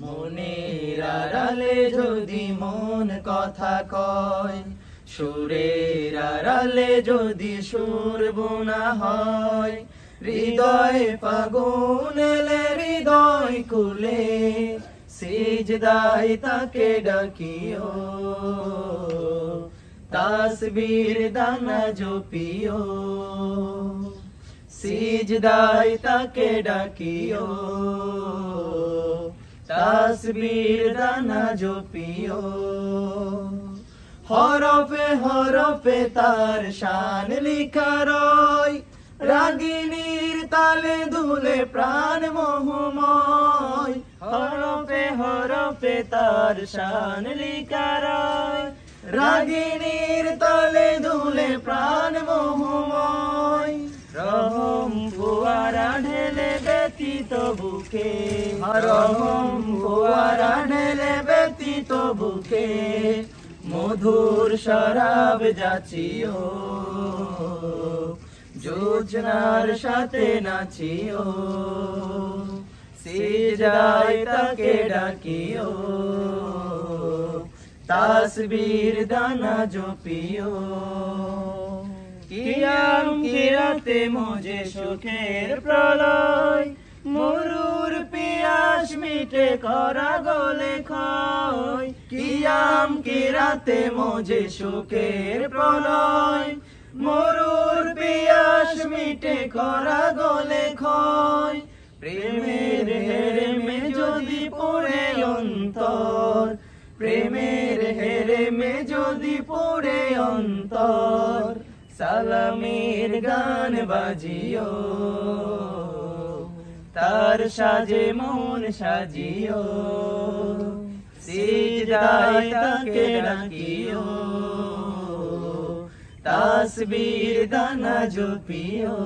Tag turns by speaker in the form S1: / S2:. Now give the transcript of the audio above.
S1: মনের আড়ালে যদি মন কথা কয়, সুরের আড়ালে যদি সুর বোনা হয়, হৃদয় ফাগুন এলে হৃদয় কুলে, সিজদায় তাকে ডাকিও, তাসবীর দানা জপিও, সিজদায় তাকে ডাকিও, তাসবীর দানা জপিও। হরফে হরফে তার শান লিখা রয়, রাগিনীর তালে দুলে প্রাণ মোহময়। হরফে হরফে তার শান লিখা রয়, রাগিনীর তালে দুলে প্রাণ মোহময়। রহম ফুয়ারা ঢেলে ব্যতীত বুকে, রহম ফুয়ারা ঢেলে ব্যতীত বুকে, মধুর শরাব যাচিও, জোছনার সাথে নাচিও, সিজদায় তাকে ডাকিও, তাসবীর দানা জপিও। কিয়াম কিরাতে মোজে সুখের প্রলয়, মরুর পিয়াস মিটে করা গলে ক্ষয়। কিয়াম কিরাতে মোজে সুখের প্রলয়, মরুর পিয়াস মিটে করা গলে ক্ষয়। প্রেমের হেরেমে যদি পড়ে অন্তর, প্রেমের হেরেমে যদি পড়ে অন্তর, সালামের গান বাজিও, তার সাজে মন সাজিও, সিজদায় তাকে ডাকিও, তাসবীর দানা জপিও।